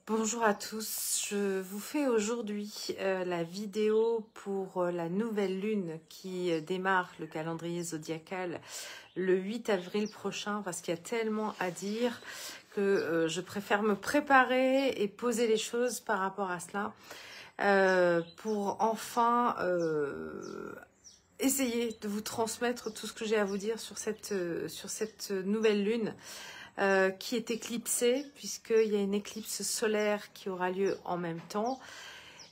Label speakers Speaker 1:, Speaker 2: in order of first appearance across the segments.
Speaker 1: Bonjour à tous, je vous fais aujourd'hui la vidéo pour la nouvelle lune qui démarre le calendrier zodiacal le 8 avril prochain parce qu'il y a tellement à dire que je préfère me préparer et poser les choses par rapport à cela pour enfin essayer de vous transmettre tout ce que j'ai à vous dire sur cette nouvelle lune. Qui est éclipsée, puisqu'il y a une éclipse solaire qui aura lieu en même temps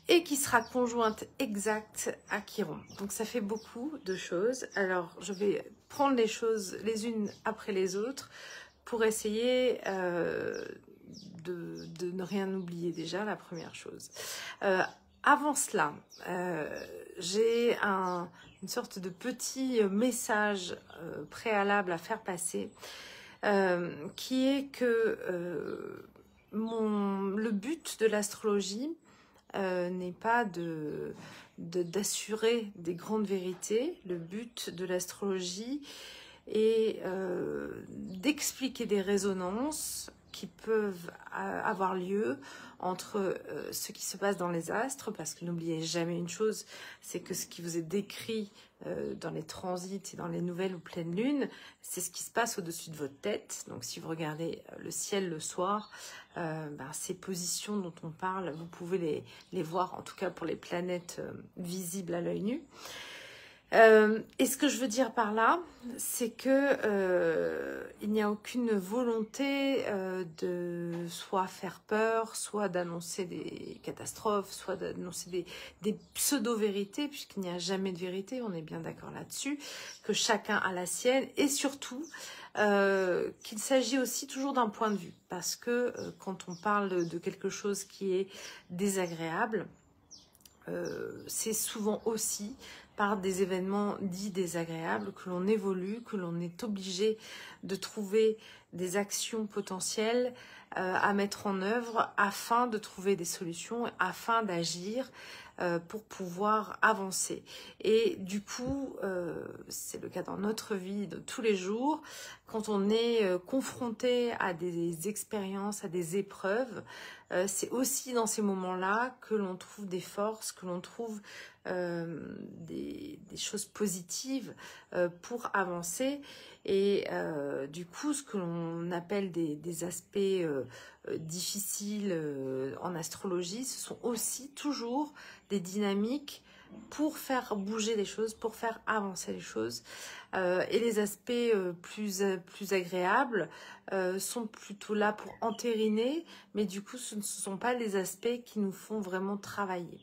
Speaker 1: et qui sera conjointe exacte à Chiron. Donc ça fait beaucoup de choses. Alors je vais prendre les choses les unes après les autres pour essayer de ne rien oublier déjà, la première chose. Avant cela, j'ai une sorte de petit message préalable à faire passer. Qui est que le but de l'astrologie n'est pas d'assurer des grandes vérités. Le but de l'astrologie est d'expliquer des résonances qui peuvent avoir lieu entre ce qui se passe dans les astres, parce que n'oubliez jamais une chose, c'est que ce qui vous est décrit dans les transits et dans les nouvelles ou pleines lunes, c'est ce qui se passe au-dessus de votre tête. Donc si vous regardez le ciel le soir, ces positions dont on parle, vous pouvez les voir, en tout cas pour les planètes visibles à l'œil nu. Et ce que je veux dire par là, c'est que il n'y a aucune volonté de soit faire peur, soit d'annoncer des catastrophes, soit d'annoncer des pseudo-vérités, puisqu'il n'y a jamais de vérité, on est bien d'accord là-dessus, que chacun a la sienne, et surtout qu'il s'agit aussi toujours d'un point de vue, parce que quand on parle de quelque chose qui est désagréable, c'est souvent aussi par des événements dits désagréables que l'on évolue, que l'on est obligé de trouver des actions potentielles à mettre en œuvre afin de trouver des solutions, afin d'agir pour pouvoir avancer. Et du coup, c'est le cas dans notre vie de tous les jours, quand on est confronté à des expériences, à des épreuves, c'est aussi dans ces moments-là que l'on trouve des forces, que l'on trouve des choses positives pour avancer. Et du coup, ce que l'on appelle des aspects difficiles en astrologie, ce sont aussi toujours des dynamiques pour faire bouger les choses, pour faire avancer les choses. Et les aspects plus agréables sont plutôt là pour entériner, mais du coup, ce ne sont pas les aspects qui nous font vraiment travailler.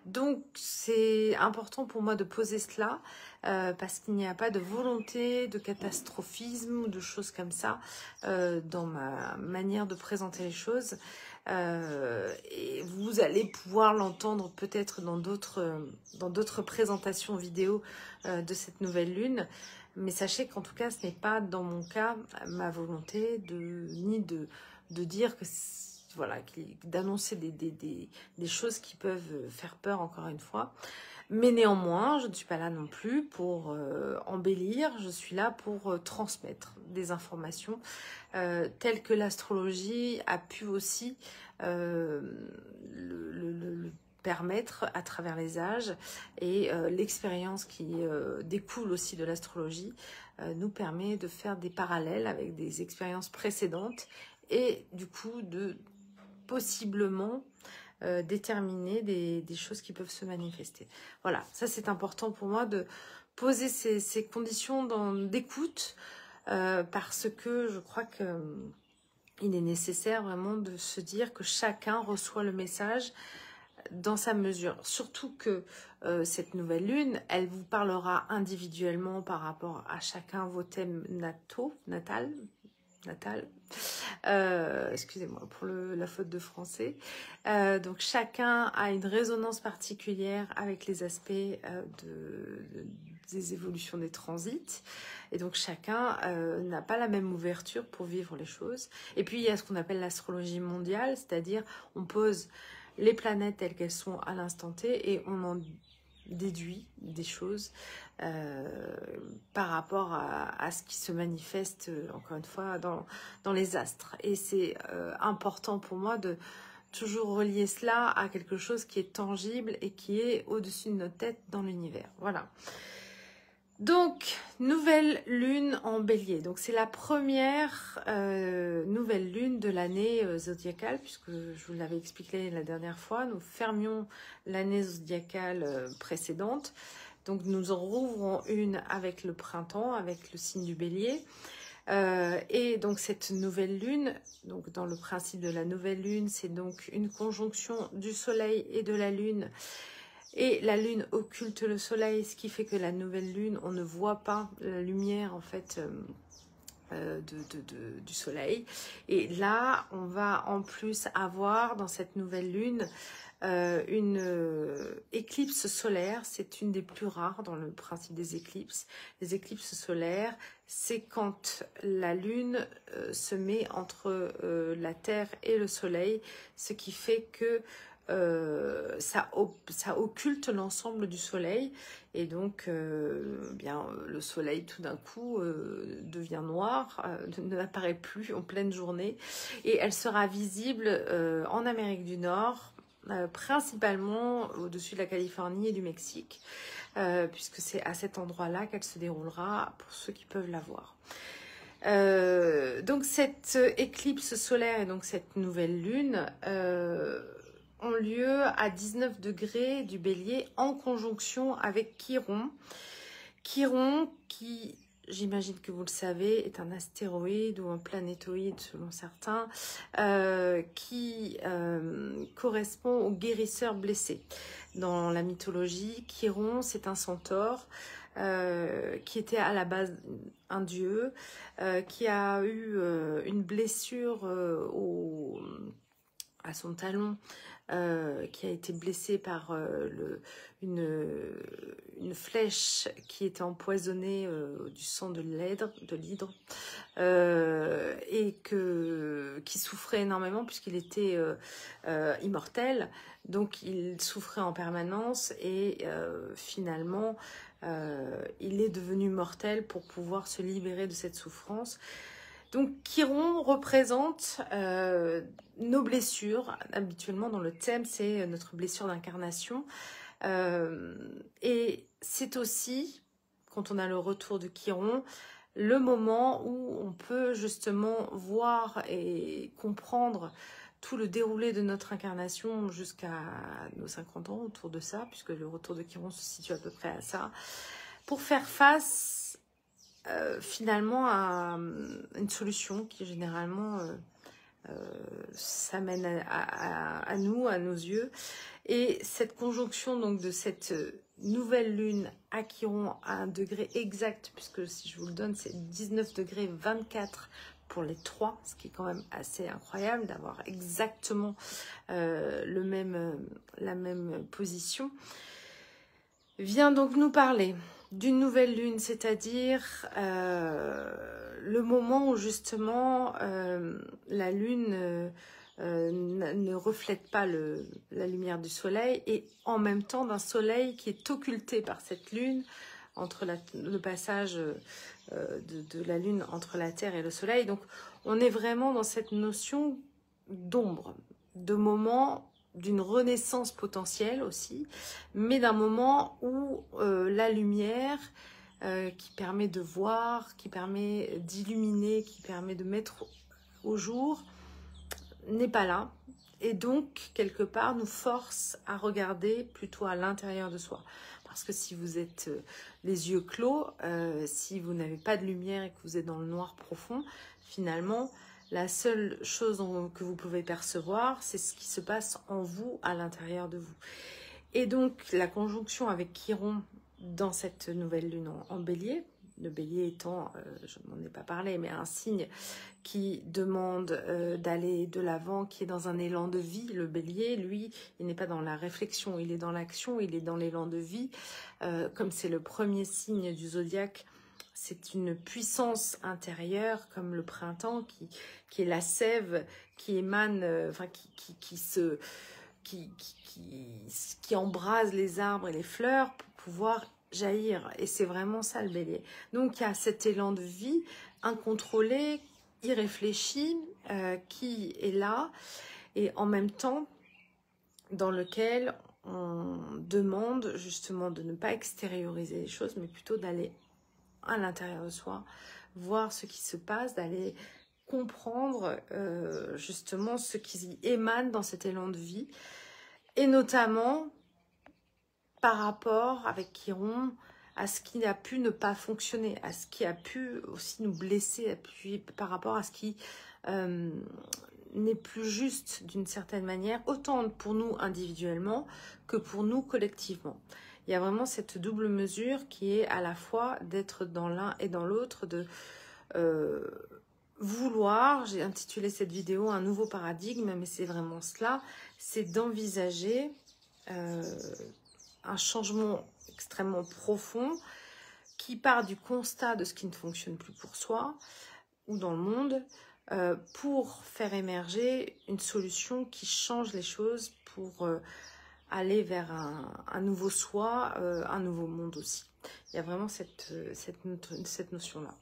Speaker 1: Donc, c'est important pour moi de poser cela, parce qu'il n'y a pas de volonté de catastrophisme ou de choses comme ça dans ma manière de présenter les choses. Et vous allez pouvoir l'entendre peut-être dans d'autres présentations vidéo de cette nouvelle lune. Mais sachez qu'en tout cas, ce n'est pas dans mon cas ma volonté ni de dire que voilà, d'annoncer des choses qui peuvent faire peur encore une fois. Mais néanmoins, je ne suis pas là non plus pour embellir, je suis là pour transmettre des informations telles que l'astrologie a pu aussi le permettre à travers les âges, et l'expérience qui découle aussi de l'astrologie nous permet de faire des parallèles avec des expériences précédentes et du coup de possiblement déterminer des choses qui peuvent se manifester. Voilà, ça c'est important pour moi de poser ces conditions d'écoute parce que je crois que il est nécessaire vraiment de se dire que chacun reçoit le message dans sa mesure. Surtout que cette nouvelle lune, elle vous parlera individuellement par rapport à chacun vos thèmes natal. Excusez-moi pour la faute de français. Donc chacun a une résonance particulière avec les aspects des évolutions des transits. Et donc chacun n'a pas la même ouverture pour vivre les choses. Et puis il y a ce qu'on appelle l'astrologie mondiale, c'est-à-dire on pose les planètes telles qu'elles sont à l'instant T et on en déduit des choses par rapport à ce qui se manifeste, encore une fois, dans les astres. Et c'est important pour moi de toujours relier cela à quelque chose qui est tangible et qui est au-dessus de notre tête dans l'univers. Voilà. Donc, nouvelle lune en bélier. Donc, c'est la première nouvelle lune de l'année zodiacale, puisque je vous l'avais expliqué la dernière fois. Nous fermions l'année zodiacale précédente. Donc, nous en rouvrons une avec le printemps, avec le signe du bélier. Et donc, cette nouvelle lune, donc dans le principe de la nouvelle lune, c'est donc une conjonction du soleil et de la lune. Et la lune occulte le soleil, ce qui fait que la nouvelle lune, on ne voit pas la lumière en fait du soleil. Et là, on va en plus avoir dans cette nouvelle lune une éclipse solaire. C'est une des plus rares dans le principe des éclipses. Les éclipses solaires, c'est quand la lune se met entre la Terre et le soleil, ce qui fait que ça occulte l'ensemble du soleil et donc le soleil tout d'un coup devient noir, n'apparaît plus en pleine journée et elle sera visible en Amérique du Nord, principalement au-dessus de la Californie et du Mexique, puisque c'est à cet endroit-là qu'elle se déroulera pour ceux qui peuvent la voir. Donc cette éclipse solaire et donc cette nouvelle lune ont lieu à 19 degrés du bélier en conjonction avec Chiron. Chiron qui, j'imagine que vous le savez, est un astéroïde ou un planétoïde selon certains, qui correspond au guérisseur blessé. Dans la mythologie, Chiron, c'est un centaure qui était à la base un dieu, qui a eu une blessure à son talon, qui a été blessé par une flèche qui était empoisonnée du sang de l'hydre, et qui souffrait énormément puisqu'il était immortel, donc il souffrait en permanence et finalement il est devenu mortel pour pouvoir se libérer de cette souffrance. Donc Chiron représente nos blessures. Habituellement dans le thème, c'est notre blessure d'incarnation. Et c'est aussi, quand on a le retour de Chiron, le moment où on peut justement voir et comprendre tout le déroulé de notre incarnation jusqu'à nos 50 ans, autour de ça, puisque le retour de Chiron se situe à peu près à ça, pour faire face finalement à une solution qui généralement s'amène à nous, à nos yeux. Et cette conjonction donc de cette nouvelle lune à Chiron à un degré exact, puisque si je vous le donne, c'est 19 degrés 24 pour les trois, ce qui est quand même assez incroyable d'avoir exactement la même position, vient donc nous parler d'une nouvelle lune, c'est-à-dire le moment où justement la lune ne reflète pas la lumière du soleil et en même temps d'un soleil qui est occulté par cette lune entre le passage de la lune entre la Terre et le soleil. Donc on est vraiment dans cette notion d'ombre, de moment d'une renaissance potentielle aussi, mais d'un moment où la lumière qui permet de voir, qui permet d'illuminer, qui permet de mettre au jour, n'est pas là. Et donc, quelque part, nous force à regarder plutôt à l'intérieur de soi. Parce que si vous êtes les yeux clos, si vous n'avez pas de lumière et que vous êtes dans le noir profond, finalement, la seule chose que vous pouvez percevoir, c'est ce qui se passe en vous, à l'intérieur de vous. Et donc, la conjonction avec Chiron dans cette nouvelle lune en bélier, le bélier étant, je n'en ai pas parlé, mais un signe qui demande d'aller de l'avant, qui est dans un élan de vie. Le bélier, lui, il n'est pas dans la réflexion, il est dans l'action, il est dans l'élan de vie. Comme c'est le premier signe du zodiaque, c'est une puissance intérieure comme le printemps qui est la sève qui émane, qui embrase les arbres et les fleurs pour pouvoir jaillir. Et c'est vraiment ça le bélier. Donc il y a cet élan de vie incontrôlé, irréfléchi, qui est là et en même temps dans lequel on demande justement de ne pas extérioriser les choses, mais plutôt d'aller à l'intérieur de soi, voir ce qui se passe, d'aller comprendre justement ce qui émane dans cet élan de vie, et notamment par rapport avec Chiron à ce qui a pu ne pas fonctionner, à ce qui a pu aussi nous blesser, puis par rapport à ce qui n'est plus juste d'une certaine manière, autant pour nous individuellement que pour nous collectivement. Il y a vraiment cette double mesure qui est à la fois d'être dans l'un et dans l'autre, de vouloir, j'ai intitulé cette vidéo un nouveau paradigme, mais c'est vraiment cela, c'est d'envisager un changement extrêmement profond qui part du constat de ce qui ne fonctionne plus pour soi ou dans le monde, pour faire émerger une solution qui change les choses, pour aller vers un nouveau soi, un nouveau monde aussi. Il y a vraiment cette notion-là.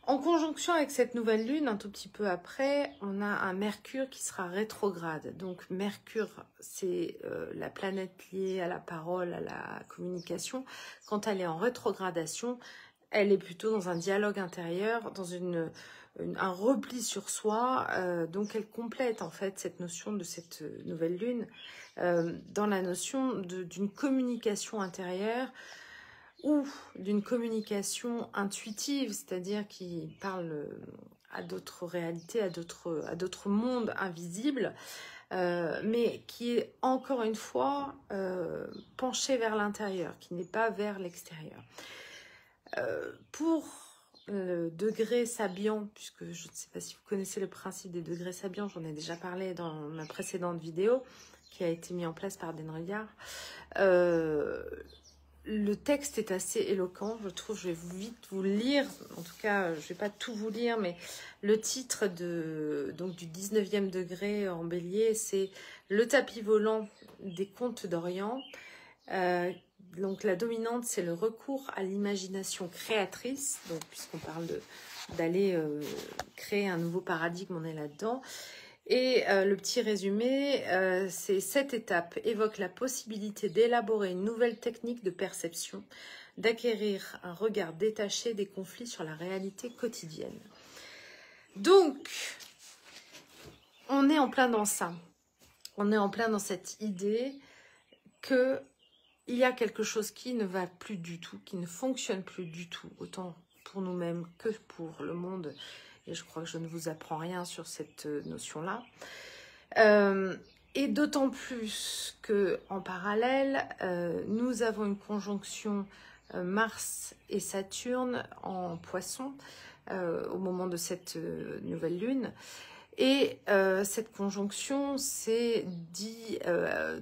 Speaker 1: En conjonction avec cette nouvelle lune, un tout petit peu après, on a un Mercure qui sera rétrograde. Donc Mercure, c'est la planète liée à la parole, à la communication. Quand elle est en rétrogradation, elle est plutôt dans un dialogue intérieur, dans un repli sur soi. Donc elle complète en fait cette notion de cette nouvelle lune dans la notion d'une communication intérieure, ou d'une communication intuitive, c'est-à-dire qui parle à d'autres réalités, à d'autres mondes invisibles, mais qui est encore une fois penché vers l'intérieur, qui n'est pas vers l'extérieur. Pour le degré Sabian, puisque je ne sais pas si vous connaissez le principe des degrés Sabian, j'en ai déjà parlé dans ma précédente vidéo, qui a été mis en place par Dan Royard. Le texte est assez éloquent, je trouve. Je vais vite vous lire, en tout cas je ne vais pas tout vous lire, mais le titre donc du 19e degré en bélier, c'est le tapis volant des contes d'Orient. Donc la dominante, c'est le recours à l'imagination créatrice, donc puisqu'on parle d'aller créer un nouveau paradigme, on est là-dedans. Et le petit résumé, c'est cette étape évoque la possibilité d'élaborer une nouvelle technique de perception, d'acquérir un regard détaché des conflits sur la réalité quotidienne. Donc, on est en plein dans ça. On est en plein dans cette idée qu'il y a quelque chose qui ne va plus du tout, qui ne fonctionne plus du tout, autant pour nous-mêmes que pour le monde. Et je crois que je ne vous apprends rien sur cette notion-là. Et d'autant plus qu'en parallèle, nous avons une conjonction Mars et Saturne en Poisson au moment de cette nouvelle lune. Et cette conjonction, c'est dit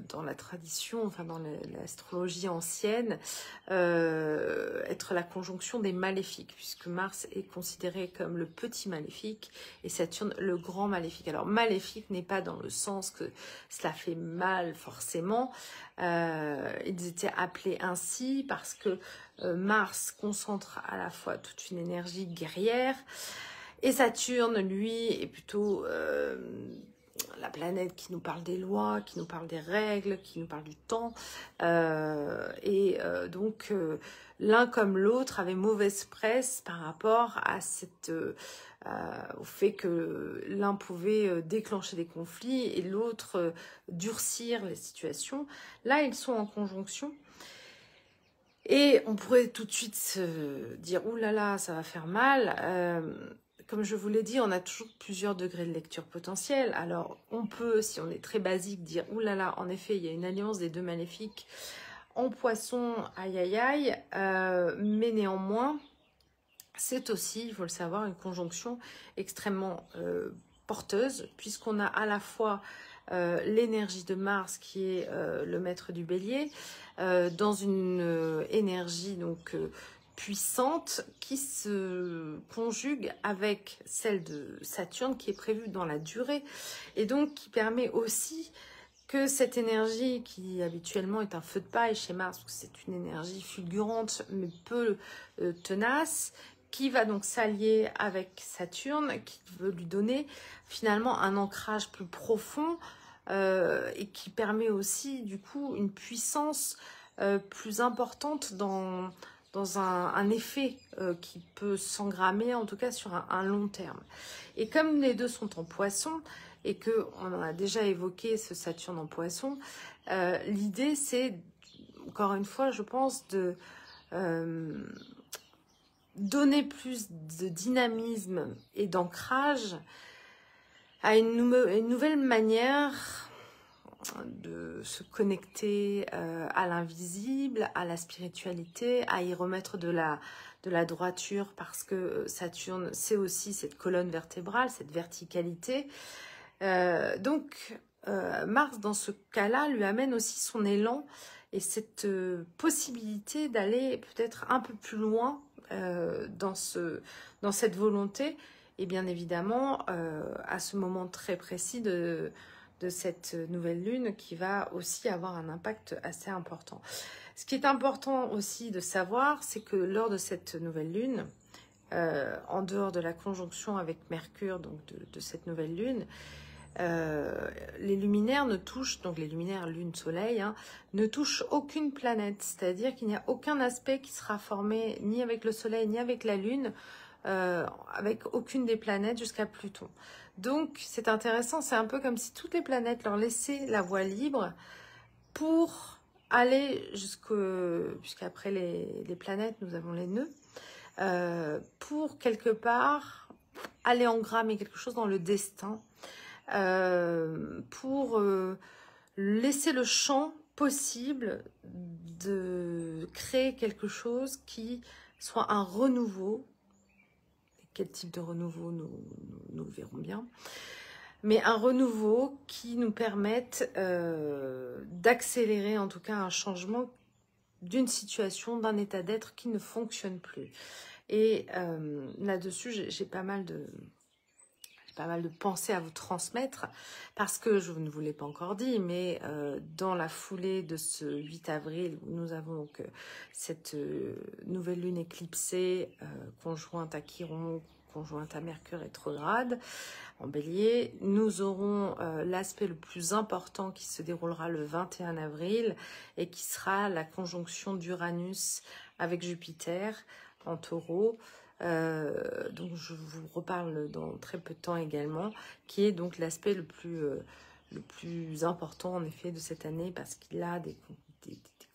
Speaker 1: dans la tradition, enfin dans l'astrologie ancienne, être la conjonction des maléfiques, puisque Mars est considéré comme le petit maléfique et Saturne le grand maléfique. Alors maléfique n'est pas dans le sens que cela fait mal forcément, ils étaient appelés ainsi parce que Mars concentre à la fois toute une énergie guerrière, et Saturne, lui, est plutôt la planète qui nous parle des lois, qui nous parle des règles, qui nous parle du temps. Donc, l'un comme l'autre avait mauvaise presse par rapport à au fait que l'un pouvait déclencher des conflits et l'autre durcir les situations. Là, ils sont en conjonction. Et on pourrait tout de suite se dire « Ouh là là, ça va faire mal ». Comme je vous l'ai dit, on a toujours plusieurs degrés de lecture potentiels. Alors, on peut, si on est très basique, dire « Ouh là là, en effet, il y a une alliance des deux maléfiques en Poisson, aïe aïe aïe ». Mais néanmoins, c'est aussi, il faut le savoir, une conjonction extrêmement porteuse, puisqu'on a à la fois l'énergie de Mars, qui est le maître du bélier, dans une énergie donc puissante qui se conjugue avec celle de Saturne qui est prévue dans la durée et donc qui permet aussi que cette énergie qui habituellement est un feu de paille chez Mars, parce que c'est une énergie fulgurante mais peu tenace, qui va donc s'allier avec Saturne, qui veut lui donner finalement un ancrage plus profond et qui permet aussi du coup une puissance plus importante dans un effet qui peut s'engrammer en tout cas sur un long terme. Et comme les deux sont en Poisson et qu'on en a déjà évoqué ce Saturne en Poisson, l'idée c'est, encore une fois je pense, de donner plus de dynamisme et d'ancrage à une nouvelle manière de se connecter à l'invisible, à la spiritualité, à y remettre de la droiture, parce que Saturne, c'est aussi cette colonne vertébrale, cette verticalité. Donc, Mars, dans ce cas-là, lui amène aussi son élan et cette possibilité d'aller peut-être un peu plus loin dans cette volonté, et bien évidemment à ce moment très précis de cette nouvelle lune qui va aussi avoir un impact assez important. Ce qui est important aussi de savoir, c'est que lors de cette nouvelle lune, en dehors de la conjonction avec Mercure, donc de cette nouvelle lune, les luminaires ne touchent, donc les luminaires lune-soleil, hein, ne touchent aucune planète, c'est-à-dire qu'il n'y a aucun aspect qui sera formé ni avec le soleil ni avec la lune, avec aucune des planètes jusqu'à Pluton. Donc c'est intéressant, c'est un peu comme si toutes les planètes leur laissaient la voie libre pour aller puisqu'après les planètes nous avons les nœuds, pour quelque part aller engrammer quelque chose dans le destin, pour laisser le champ possible de créer quelque chose qui soit un renouveau. Quel type de renouveau, nous le verrons bien. Mais un renouveau qui nous permette d'accélérer en tout cas un changement d'une situation, d'un état d'être qui ne fonctionne plus. Et là-dessus, j'ai pas mal de pensées à vous transmettre, parce que je ne vous l'ai pas encore dit, mais dans la foulée de ce 8 avril, où nous avons donc cette nouvelle lune éclipsée, conjointe à Chiron, conjointe à Mercure rétrograde en Bélier, nous aurons l'aspect le plus important qui se déroulera le 21 avril et qui sera la conjonction d'Uranus avec Jupiter en Taureau. Donc je vous reparle dans très peu de temps également, qui est donc l'aspect le plus important en effet de cette année, parce qu'il a des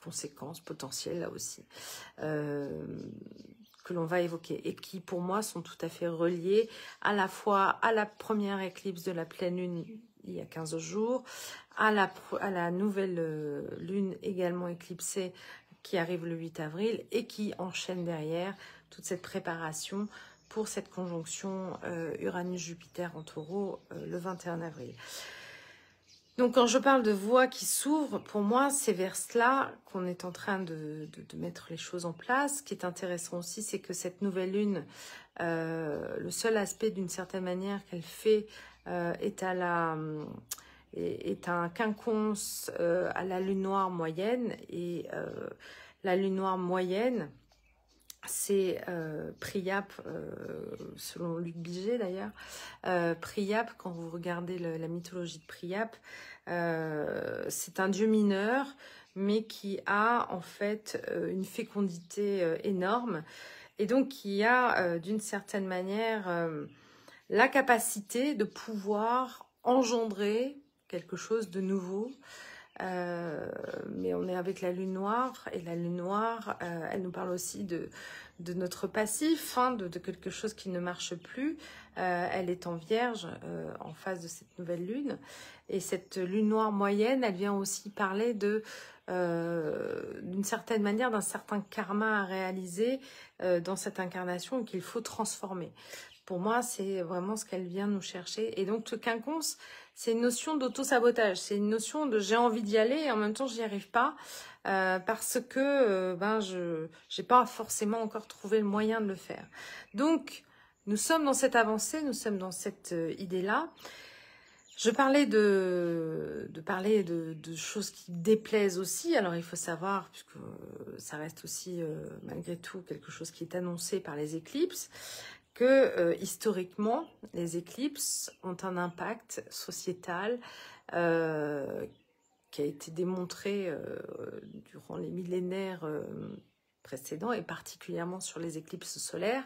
Speaker 1: conséquences potentielles là aussi que l'on va évoquer et qui pour moi sont tout à fait reliées à la fois à la première éclipse de la pleine lune il y a 15 jours, à la nouvelle lune également éclipsée qui arrive le 8 avril et qui enchaîne derrière toute cette préparation pour cette conjonction Uranus-Jupiter en Taureau le 21 avril. Donc quand je parle de voies qui s'ouvrent, pour moi c'est vers cela qu'on est en train de mettre les choses en place. Ce qui est intéressant aussi, c'est que cette nouvelle lune, le seul aspect d'une certaine manière qu'elle fait est un quinconce à la lune noire moyenne, et la lune noire moyenne, c'est Priap, selon Luc Biget d'ailleurs. Priap, quand vous regardez la mythologie de Priap, c'est un dieu mineur, mais qui a en fait une fécondité énorme, et donc qui a d'une certaine manière la capacité de pouvoir engendrer quelque chose de nouveau. Mais on est avec la lune noire, et la lune noire, elle nous parle aussi de notre passif, hein, de quelque chose qui ne marche plus. Elle est en Vierge, en face de cette nouvelle lune, et cette lune noire moyenne, elle vient aussi parler d'une certaine manière d'un certain karma à réaliser dans cette incarnation, qu'il faut transformer. Pour moi, c'est vraiment ce qu'elle vient nous chercher. Et donc, ce quinconce, c'est une notion d'auto-sabotage. C'est une notion de j'ai envie d'y aller et en même temps, je n'y arrive pas parce que je n'ai pas forcément encore trouvé le moyen de le faire. Donc, nous sommes dans cette avancée, nous sommes dans cette idée-là. Je parlais parler de choses qui déplaisent aussi. Alors, il faut savoir, puisque ça reste aussi, malgré tout, quelque chose qui est annoncé par les éclipses, que historiquement, les éclipses ont un impact sociétal qui a été démontré durant les millénaires précédents, et particulièrement sur les éclipses solaires.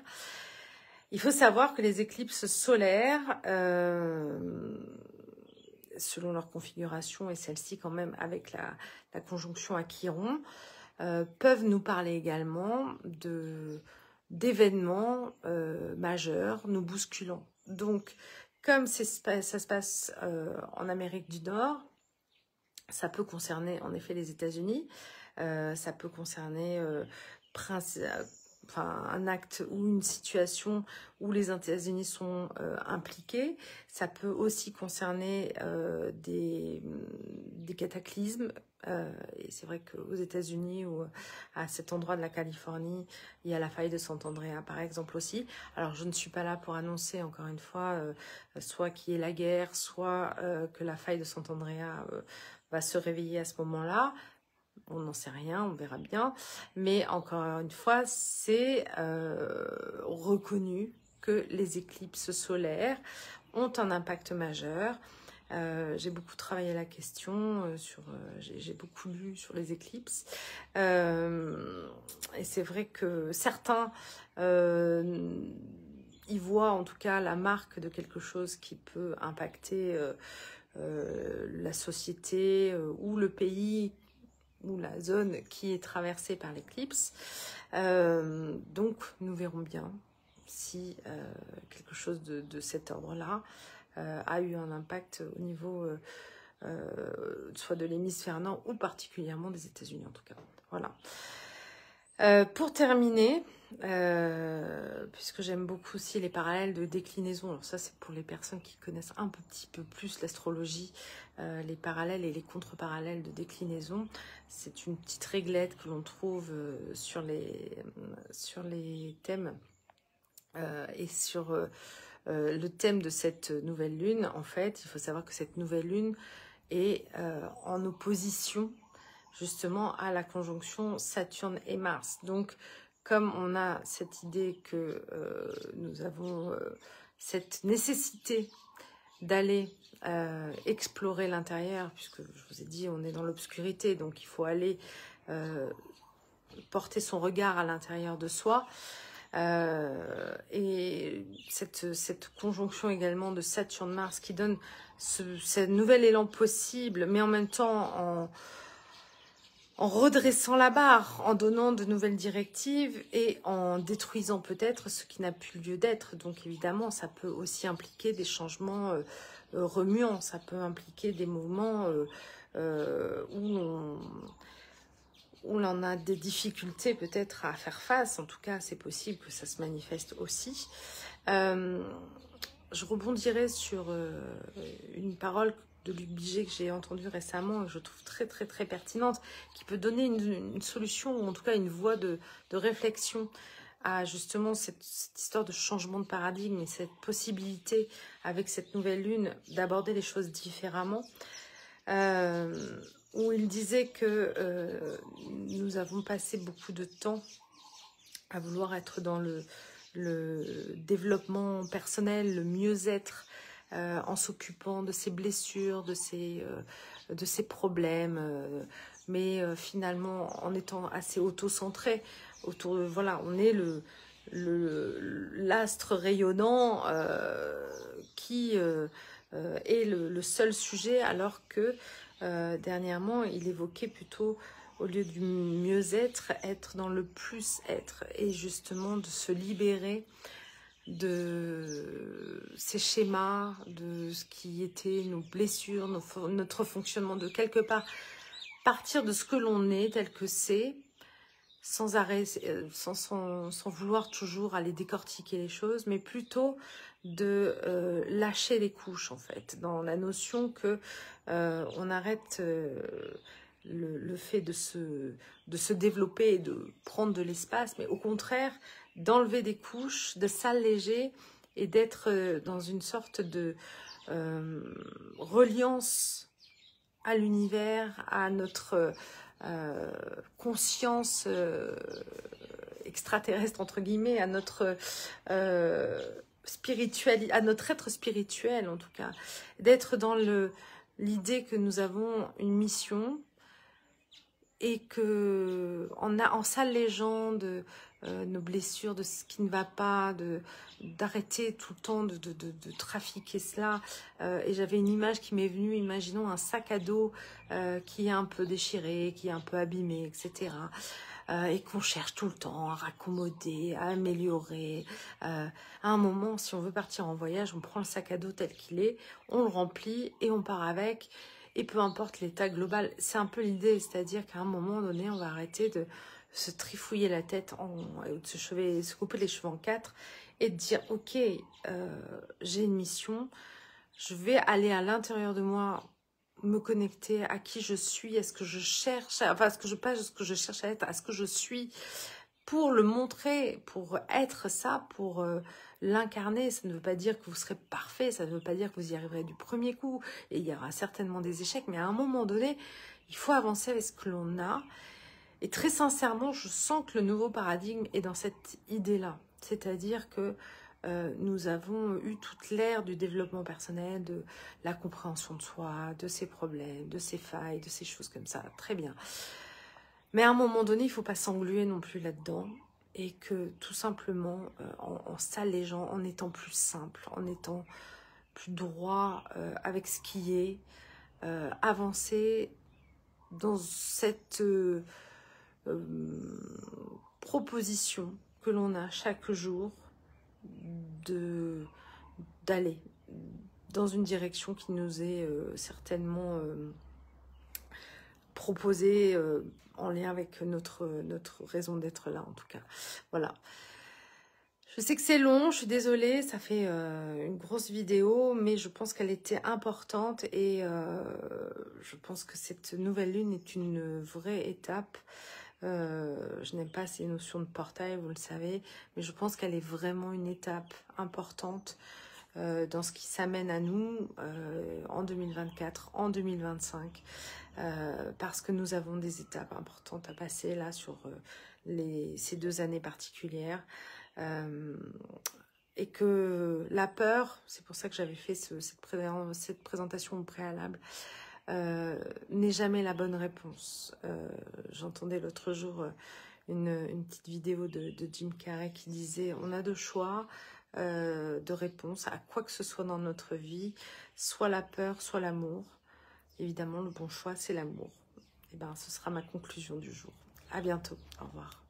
Speaker 1: Il faut savoir que les éclipses solaires, selon leur configuration, et celle-ci quand même avec la conjonction à Chiron, peuvent nous parler également d'événements majeurs nous bousculant. Donc, comme ça se passe en Amérique du Nord, ça peut concerner en effet les États-Unis, ça peut concerner un acte ou une situation où les États-Unis sont impliqués. Ça peut aussi concerner des cataclysmes. Et c'est vrai qu'aux États-Unis ou à cet endroit de la Californie, il y a la faille de Sant Andreas par exemple aussi. Alors je ne suis pas là pour annoncer encore une fois soit qu'il y ait la guerre, soit que la faille de Sant Andreas va se réveiller à ce moment-là. On n'en sait rien, on verra bien. Mais encore une fois, c'est reconnu que les éclipses solaires ont un impact majeur. J'ai beaucoup travaillé la question, j'ai beaucoup lu sur les éclipses. Et c'est vrai que certains y voient en tout cas la marque de quelque chose qui peut impacter la société ou le pays ou la zone qui est traversée par l'éclipse. Donc, nous verrons bien si quelque chose de cet ordre-là a eu un impact au niveau soit de l'hémisphère nord ou particulièrement des États-Unis en tout cas. Voilà. Pour terminer, puisque j'aime beaucoup aussi les parallèles de déclinaison, alors ça c'est pour les personnes qui connaissent un petit peu plus l'astrologie, les parallèles et les contre-parallèles de déclinaison, c'est une petite réglette que l'on trouve sur les thèmes et sur le thème de cette nouvelle lune. En fait, il faut savoir que cette nouvelle lune est en opposition justement à la conjonction Saturne et Mars. Donc, comme on a cette idée que nous avons cette nécessité d'aller explorer l'intérieur, puisque je vous ai dit, on est dans l'obscurité, donc il faut aller porter son regard à l'intérieur de soi. Et cette conjonction également de Saturne-Mars qui donne ce nouvel élan possible, mais en même temps en redressant la barre, en donnant de nouvelles directives et en détruisant peut-être ce qui n'a plus lieu d'être. Donc évidemment, ça peut aussi impliquer des changements remuants, ça peut impliquer des mouvements où l'on a des difficultés peut-être à faire face. En tout cas, c'est possible que ça se manifeste aussi. Je rebondirai sur une parole de Luc Biget que j'ai entendue récemment et que je trouve très très très pertinente, qui peut donner une solution ou en tout cas une voie de réflexion à justement cette histoire de changement de paradigme et cette possibilité avec cette nouvelle lune d'aborder les choses différemment. Où il disait que nous avons passé beaucoup de temps à vouloir être dans le développement personnel, le mieux-être, en s'occupant de ses blessures, de ses problèmes, mais finalement en étant assez auto-centré. Voilà, on est l'astre rayonnant qui est le seul sujet, alors que dernièrement, il évoquait plutôt, au lieu du mieux-être, être dans le plus-être, et justement de se libérer de ces schémas, de ce qui était nos blessures, notre fonctionnement, de quelque part partir de ce que l'on est tel que c'est, sans arrêt, sans vouloir toujours aller décortiquer les choses, mais plutôt de lâcher les couches en fait, dans la notion que on arrête le fait de se développer et de prendre de l'espace, mais au contraire d'enlever des couches, de s'alléger et d'être dans une sorte de reliance à l'univers, à notre conscience extraterrestre entre guillemets, à notre à notre être spirituel en tout cas, d'être dans l'idée que nous avons une mission et que en s'allégeant de nos blessures, de ce qui ne va pas, d'arrêter tout le temps de trafiquer cela. Et j'avais une image qui m'est venue, imaginons un sac à dos qui est un peu déchiré, qui est un peu abîmé, etc. Et qu'on cherche tout le temps à raccommoder, à améliorer. À un moment, si on veut partir en voyage, on prend le sac à dos tel qu'il est, on le remplit et on part avec. Et peu importe l'état global, c'est un peu l'idée, c'est-à-dire qu'à un moment donné, on va arrêter de se trifouiller la tête, de se couper les cheveux en quatre et de dire, ok, j'ai une mission, je vais aller à l'intérieur de moi, me connecter à qui je suis, à ce que je cherche, enfin à ce que je cherche à être, à ce que je suis, pour le montrer, pour être ça, pour l'incarner. Ça ne veut pas dire que vous serez parfait, ça ne veut pas dire que vous y arriverez du premier coup, et il y aura certainement des échecs, mais à un moment donné, il faut avancer avec ce que l'on a. Et très sincèrement, je sens que le nouveau paradigme est dans cette idée-là. C'est-à-dire que nous avons eu toute l'ère du développement personnel, de la compréhension de soi, de ses problèmes, de ses failles, de ces choses comme ça. Très bien. Mais à un moment donné, il ne faut pas s'engluer non plus là-dedans. Et que tout simplement, en s'allégeant, en étant plus simple, en étant plus droit avec ce qui est, avancer dans cette proposition que l'on a chaque jour d'aller dans une direction qui nous est certainement proposée en lien avec notre raison d'être là en tout cas. Voilà. Je sais que c'est long, je suis désolée, ça fait une grosse vidéo, mais je pense qu'elle était importante et je pense que cette nouvelle lune est une vraie étape. Je n'aime pas ces notions de portail, vous le savez, mais je pense qu'elle est vraiment une étape importante dans ce qui s'amène à nous en 2024, en 2025, parce que nous avons des étapes importantes à passer là sur ces 2 années particulières. Et que la peur, c'est pour ça que j'avais fait cette présentation au préalable, n'est jamais la bonne réponse. J'entendais l'autre jour une petite vidéo de Jim Carrey qui disait on a 2 choix de réponse à quoi que ce soit dans notre vie, soit la peur, soit l'amour. Évidemment, le bon choix, c'est l'amour. Et ben, ce sera ma conclusion du jour. À bientôt. Au revoir.